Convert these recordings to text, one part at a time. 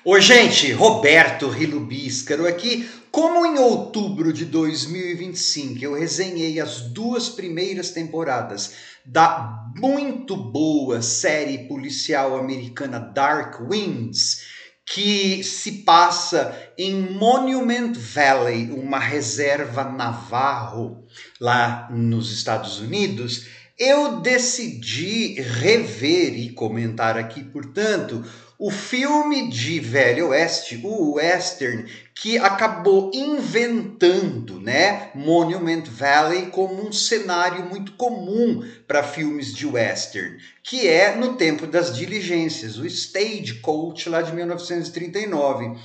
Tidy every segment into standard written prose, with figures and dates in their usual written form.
Oi, gente, Roberto Rilubíscaro aqui. Como em outubro de 2025 eu resenhei as duas primeiras temporadas da muito boa série policial americana Dark Winds, que se passa em Monument Valley, uma reserva navarro lá nos Estados Unidos, eu decidi rever e comentar aqui, portanto, o filme de Velho Oeste, o western, que acabou inventando, né, Monument Valley como um cenário muito comum para filmes de western, que é No Tempo das Diligências, o Stagecoach lá de 1939.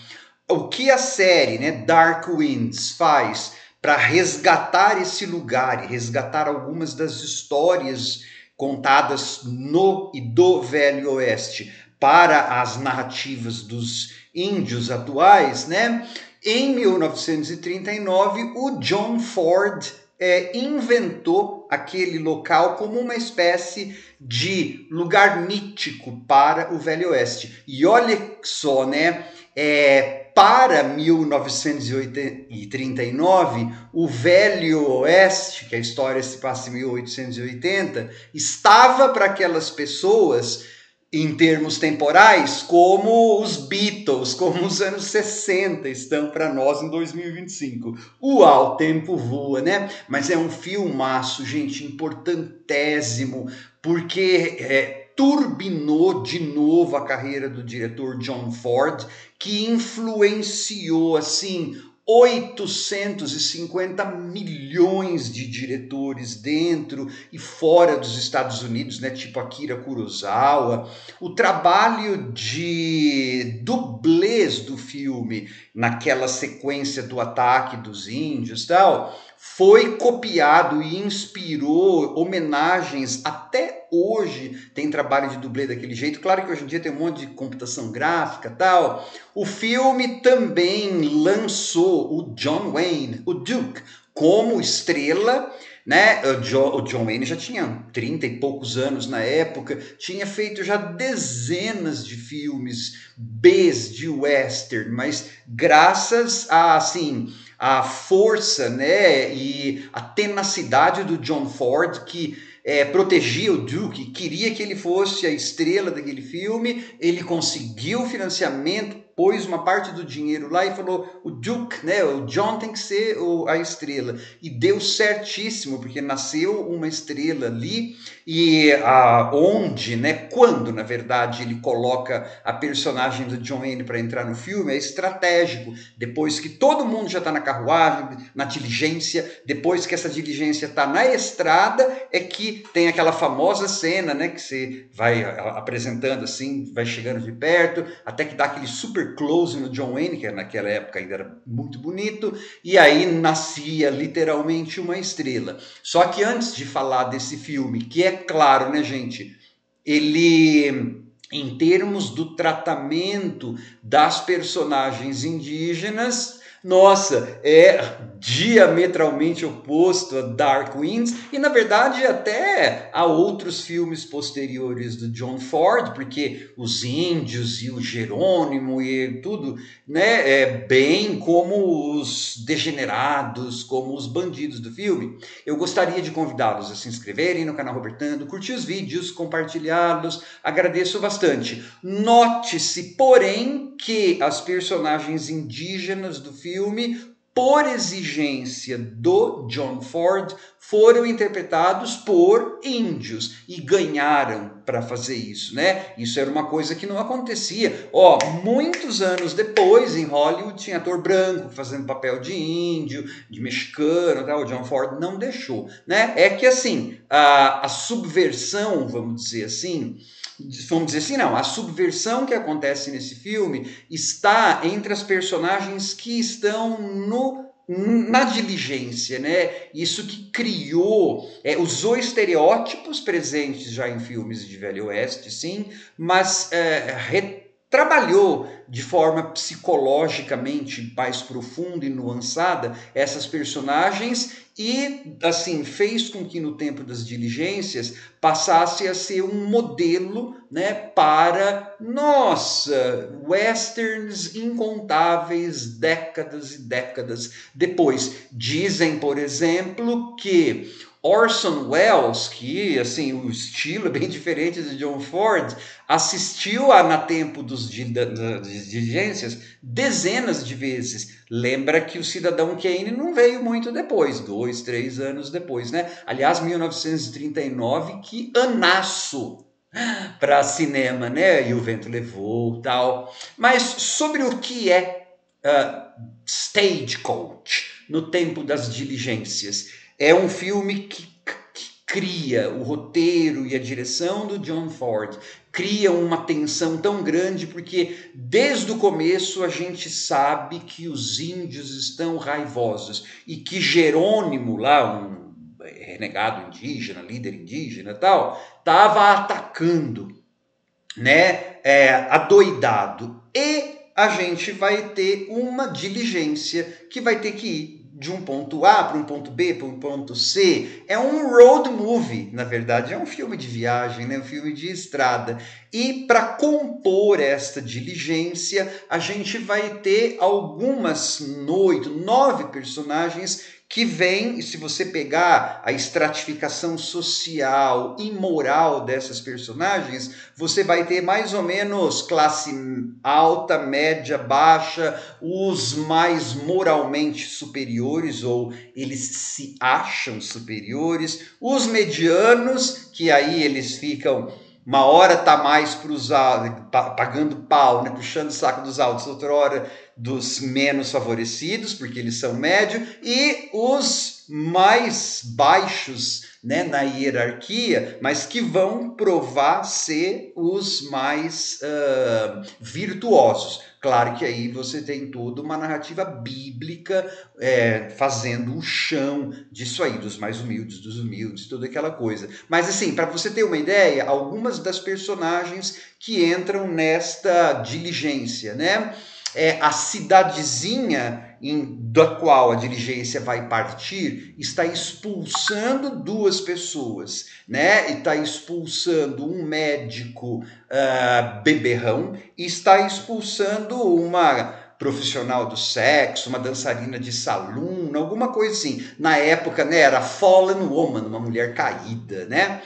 O que a série, né, Dark Winds faz para resgatar esse lugar e resgatar algumas das histórias contadas no e do Velho Oeste para as narrativas dos índios atuais, né? Em 1939, o John Ford inventou aquele local como uma espécie de lugar mítico para o Velho Oeste. E olha só, né? Para 1939, o Velho Oeste, que a história se passa em 1880, estava para aquelas pessoas, em termos temporais, como os Beatles, como os anos 60 estão para nós em 2025. Uau, o tempo voa, né? Mas é um filmaço, gente, importantésimo, porque turbinou de novo a carreira do diretor John Ford, que influenciou, assim, 850 milhões de diretores dentro e fora dos Estados Unidos, né? Tipo Akira Kurosawa. O trabalho de dublês do filme, naquela sequência do ataque dos índios e tal, foi copiado e inspirou homenagens. Até hoje tem trabalho de dublê daquele jeito. Claro que hoje em dia tem um monte de computação gráfica e tal. O filme também lançou o John Wayne, o Duke, como estrela, né? O John Wayne já tinha 30 e poucos anos na época, tinha feito já dezenas de filmes Bs de western, mas graças a, assim, a força, né, e a tenacidade do John Ford, que protegia o Duke, queria que ele fosse a estrela daquele filme, ele conseguiu financiamento, pôs uma parte do dinheiro lá e falou, o Duke, né, o John tem que ser a estrela. E deu certíssimo, porque nasceu uma estrela ali, e onde, né, quando, na verdade, ele coloca a personagem do John Wayne para entrar no filme, é estratégico. Depois que todo mundo já está na carruagem, na diligência, depois que essa diligência está na estrada, é que tem aquela famosa cena, né, que você vai apresentando assim, vai chegando de perto, até que dá aquele super close no John Wayne, que naquela época ainda era muito bonito, e aí nascia literalmente uma estrela. Só que antes de falar desse filme, que é claro, né, gente, ele, em termos do tratamento das personagens indígenas, nossa, é diametralmente oposto a Dark Winds, e na verdade até a outros filmes posteriores do John Ford, porque os índios e o Jerônimo e tudo, né, bem como os degenerados, como os bandidos do filme. Eu gostaria de convidá-los a se inscreverem no canal Robertando, curtir os vídeos, compartilhá-los, agradeço bastante. Note-se, porém, que as personagens indígenas do filme, por exigência do John Ford, foram interpretados por índios e ganharam para fazer isso, né? Isso era uma coisa que não acontecia. Muitos anos depois, em Hollywood, tinha ator branco fazendo papel de índio, de mexicano, tá? O John Ford não deixou, né? É que assim, a subversão, vamos dizer assim, não, a subversão que acontece nesse filme está entre as personagens que estão na diligência, né? Isso que criou, usou estereótipos presentes já em filmes de Velho Oeste, sim, mas trabalhou de forma psicologicamente mais profunda e nuançada essas personagens e, assim, fez com que no tempo das diligências passasse a ser um modelo, né, para, nossa, westerns incontáveis décadas e décadas depois. Dizem, por exemplo, que Orson Welles, que assim o estilo é bem diferente de John Ford, assistiu a Na Tempo das Diligências dezenas de vezes. Lembra que o Cidadão Kane não veio muito depois, 2, 3 anos depois, né? Aliás, 1939, que anaço para cinema, né? E O Vento Levou, tal. Mas sobre o que é Stagecoach, No Tempo das Diligências, é um filme que cria o roteiro e a direção do John Ford, cria uma tensão tão grande porque desde o começo a gente sabe que os índios estão raivosos e que Jerônimo, lá um renegado indígena, líder indígena tal, estava atacando, né, adoidado. E a gente vai ter uma diligência que vai ter que ir de um ponto A para um ponto B, para um ponto C. É um road movie, na verdade, é um filme de viagem, né? Um filme de estrada. E para compor esta diligência, a gente vai ter algumas 9 personagens que vem, e se você pegar a estratificação social e moral dessas personagens, você vai ter mais ou menos classe alta, média, baixa, os mais moralmente superiores, ou eles se acham superiores, os medianos, que aí eles ficam... Uma hora tá mais para os pagando pau, né? Puxando o saco dos altos, outra hora dos menos favorecidos, porque eles são médio, e os mais baixos, né, na hierarquia, mas que vão provar ser os mais virtuosos. Claro que aí você tem toda uma narrativa bíblica fazendo o chão disso aí, dos mais humildes, dos humildes, toda aquela coisa. Mas assim, para você ter uma ideia, algumas das personagens que entram nesta diligência, né? A cidadezinha da qual a diligência vai partir está expulsando 2 pessoas, né? E está expulsando um médico beberrão e está expulsando uma profissional do sexo, uma dançarina de salão, alguma coisa assim. Na época, né, era fallen woman, uma mulher caída, né?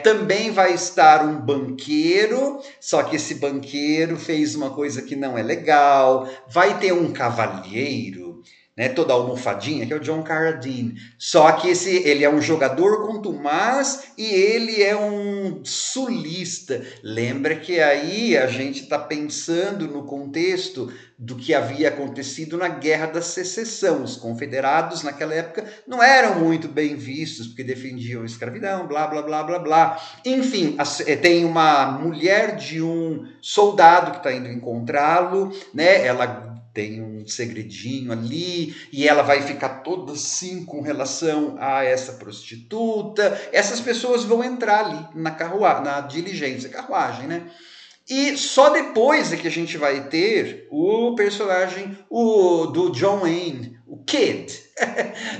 Também vai estar um banqueiro, só que esse banqueiro fez uma coisa que não é legal. Vai ter um cavalheiro, né, toda almofadinha, que é o John Carradine. Só que ele é um jogador contumaz e ele é um sulista. Lembra que aí a gente está pensando no contexto do que havia acontecido na Guerra da Secessão. Os confederados naquela época não eram muito bem vistos porque defendiam a escravidão, blá, blá, blá, blá, blá. Enfim, tem uma mulher de um soldado que está indo encontrá-lo, né? Ela tem um segredinho ali e ela vai ficar toda assim com relação a essa prostituta. Essas pessoas vão entrar ali na diligência, carruagem, né? E só depois é que a gente vai ter o personagem do John Wayne, o Kid,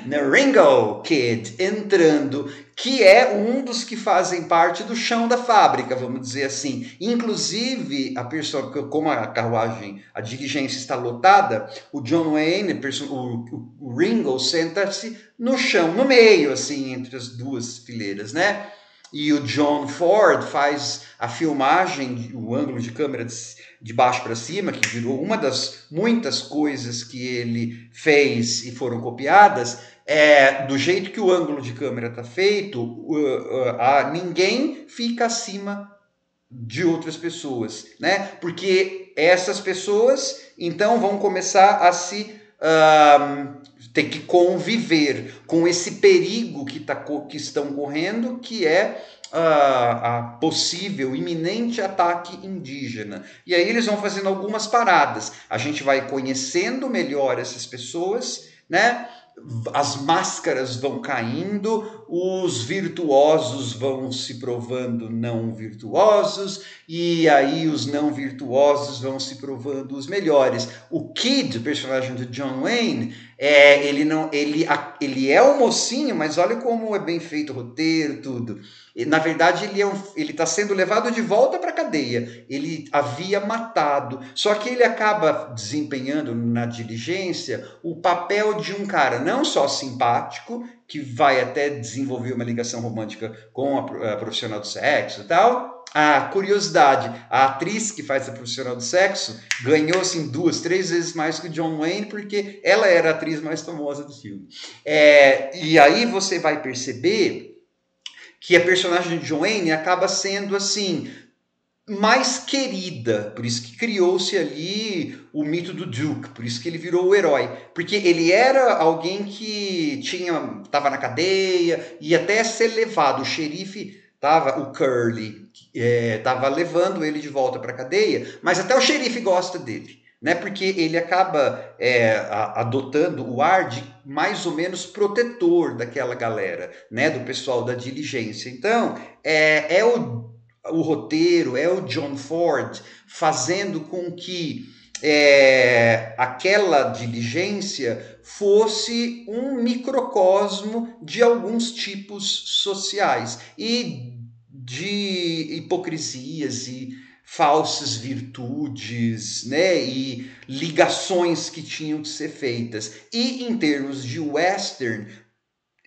Ringo Kid, entrando, que é um dos que fazem parte do chão da fábrica, vamos dizer assim. Inclusive, como a carruagem, a diligência está lotada, o John Wayne, o Ringo, senta-se no chão, no meio, assim, entre as 2 fileiras, né? E o John Ford faz a filmagem, o ângulo de câmera de baixo para cima, que virou uma das muitas coisas que ele fez e foram copiadas. Do jeito que o ângulo de câmera está feito, ninguém fica acima de outras pessoas, né? Porque essas pessoas, então, vão começar a se... ter que conviver com esse perigo que estão correndo, que é a possível, iminente ataque indígena. E aí eles vão fazendo algumas paradas. A gente vai conhecendo melhor essas pessoas, né? as máscaras vão caindo, os virtuosos vão se provando não virtuosos, e aí os não virtuosos vão se provando os melhores. O Kid, o personagem do John Wayne, ele é um mocinho, mas olha como é bem feito o roteiro, tudo. Na verdade, ele está sendo levado de volta para a cadeia. Ele havia matado. Só que ele acaba desempenhando na diligência o papel de um cara não só simpático, que vai até desenvolver uma ligação romântica com a profissional do sexo e tal. A curiosidade, a atriz que faz a profissional do sexo ganhou assim 2, 3 vezes mais que o John Wayne, porque ela era a atriz mais famosa do filme. E aí você vai perceber que a personagem de John Wayne acaba sendo assim mais querida, por isso que criou-se ali o mito do Duke, por isso que ele virou o herói, porque ele era alguém que estava na cadeia e até ser levado, o xerife o Curly estava levando ele de volta para a cadeia, mas até o xerife gosta dele. Né, porque ele acaba adotando o ar de mais ou menos protetor daquela galera, né, do pessoal da diligência. Então, é o roteiro, é o John Ford fazendo com que aquela diligência fosse um microcosmo de alguns tipos sociais e de hipocrisias e falsas virtudes, né, e ligações que tinham que ser feitas. E em termos de western,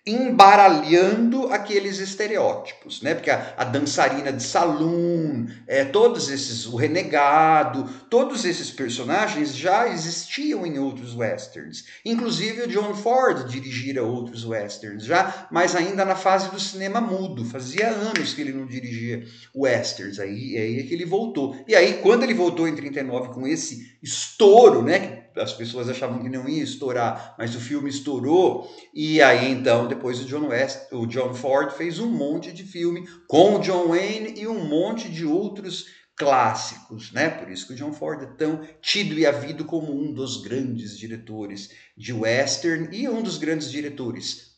embaralhando aqueles estereótipos, né? Porque a dançarina de saloon, todos esses, o renegado, todos esses personagens já existiam em outros westerns. Inclusive o John Ford dirigira outros westerns já, mas ainda na fase do cinema mudo. Fazia anos que ele não dirigia westerns, aí é que ele voltou. E aí, quando ele voltou em 39 com esse estouro, né? As pessoas achavam que não ia estourar, mas o filme estourou, e aí então depois o John Ford fez um monte de filme com o John Wayne e um monte de outros clássicos, né? Por isso que o John Ford é tão tido e havido como um dos grandes diretores de western e um dos grandes diretores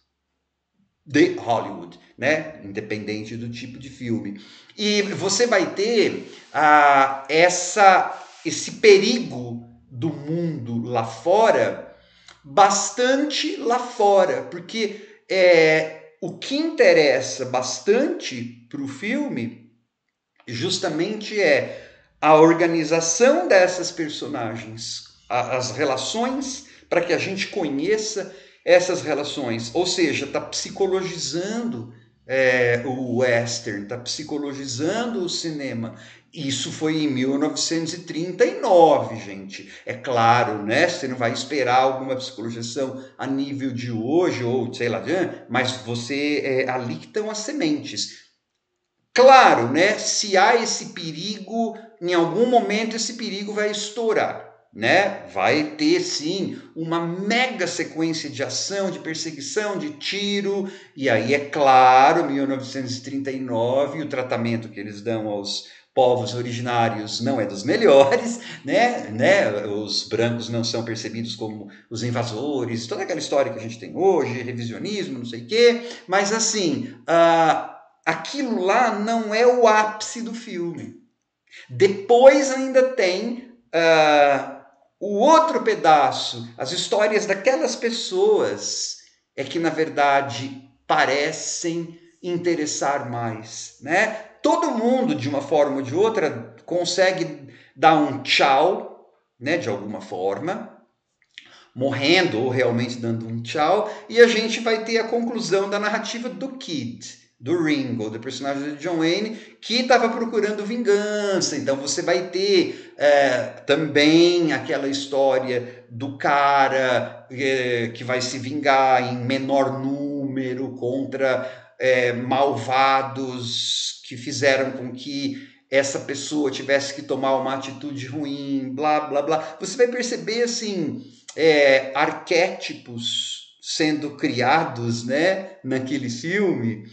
de Hollywood, né? Independente do tipo de filme. E você vai ter esse perigo do mundo lá fora, bastante lá fora, porque o que interessa bastante para o filme justamente é a organização dessas personagens, as relações, para que a gente conheça essas relações, ou seja, está psicologizando o western, está psicologizando o cinema. Isso foi em 1939, gente. É claro, né? Você não vai esperar alguma psicologização a nível de hoje, ou sei lá, mas ali que estão as sementes. Claro, né? Se há esse perigo, em algum momento esse perigo vai estourar, né? Vai ter sim uma mega sequência de ação, de perseguição, de tiro, e aí é claro, 1939, o tratamento que eles dão aos povos originários não é dos melhores, né? Os brancos não são percebidos como os invasores, toda aquela história que a gente tem hoje, revisionismo, não sei o quê, mas assim, aquilo lá não é o ápice do filme. Depois ainda tem o outro pedaço, as histórias daquelas pessoas que na verdade parecem interessar mais, né? Todo mundo de uma forma ou de outra consegue dar um tchau, né, de alguma forma, morrendo ou realmente dando um tchau, e a gente vai ter a conclusão da narrativa do Kid, do Ringo, do personagem de John Wayne, que estava procurando vingança. Então você vai ter também aquela história do cara que vai se vingar em menor número contra malvados que fizeram com que essa pessoa tivesse que tomar uma atitude ruim, blá, blá, blá. Você vai perceber, assim, arquétipos sendo criados, né, naquele filme,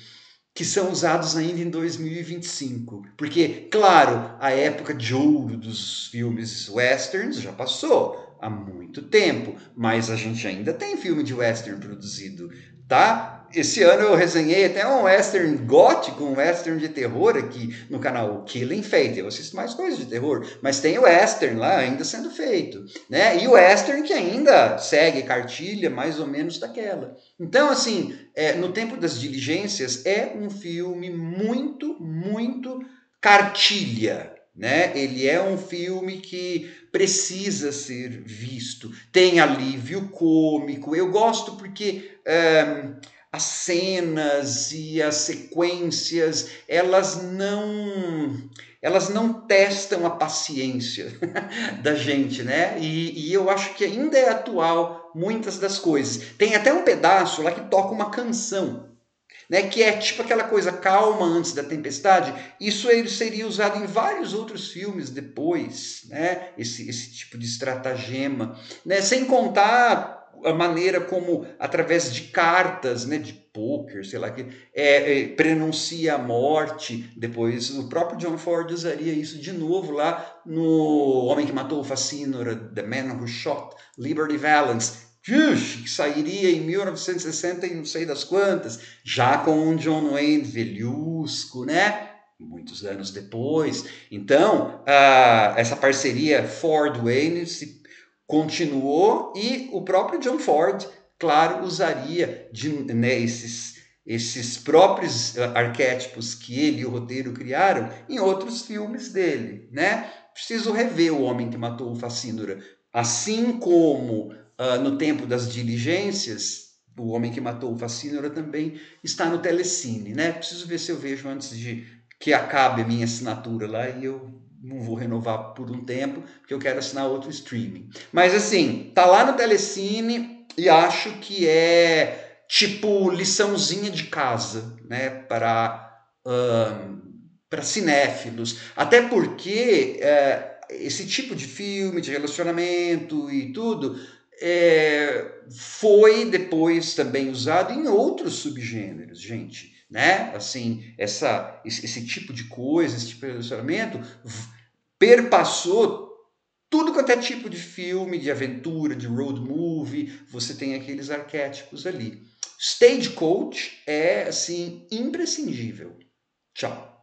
que são usados ainda em 2025. Porque, claro, a época de ouro dos filmes westerns já passou. há muito tempo, mas a gente ainda tem filme de western produzido, tá? Esse ano eu resenhei até um western gótico, um western de terror aqui no canal Killing Fate. Eu assisto mais coisas de terror, mas tem o western lá ainda sendo feito, né? E o western que ainda segue cartilha mais ou menos daquela. Então, assim, No Tempo das Diligências é um filme muito cartilha, né? Ele é um filme que precisa ser visto. Tem alívio cômico. Eu gosto porque as cenas e as sequências elas não testam a paciência da gente, né? E eu acho que ainda é atual muitas das coisas. Tem até um pedaço lá que toca uma canção, né, que é tipo aquela coisa calma antes da tempestade. Isso ele seria usado em vários outros filmes depois, né, esse tipo de estratagema, né, sem contar a maneira como, através de cartas, né, de poker, sei lá, que prenuncia a morte. Depois o próprio John Ford usaria isso de novo lá no Homem que Matou o Facínora, The Man Who Shot Liberty Valance, que sairia em 1960 e não sei das quantas, já com um John Wayne velhusco, né? Muitos anos depois. Então, essa parceria Ford-Wayne continuou e o próprio John Ford, claro, usaria né, esses próprios arquétipos que ele e o roteiro criaram em outros filmes dele, né? Preciso rever O Homem que Matou o Facínora, assim como no Tempo das Diligências, O Homem que Matou o Facínora também está no Telecine, né? Preciso ver se eu vejo antes de que acabe a minha assinatura lá e eu não vou renovar por um tempo, porque eu quero assinar outro streaming. Mas assim, tá lá no Telecine e acho que é tipo liçãozinha de casa, né? Para cinéfilos. Até porque esse tipo de filme, de relacionamento e tudo, foi depois também usado em outros subgêneros, gente, né? Assim, esse tipo de coisa, esse tipo de relacionamento perpassou tudo quanto é tipo de filme, de aventura, de road movie, você tem aqueles arquétipos ali. Stagecoach é, assim, imprescindível. Tchau.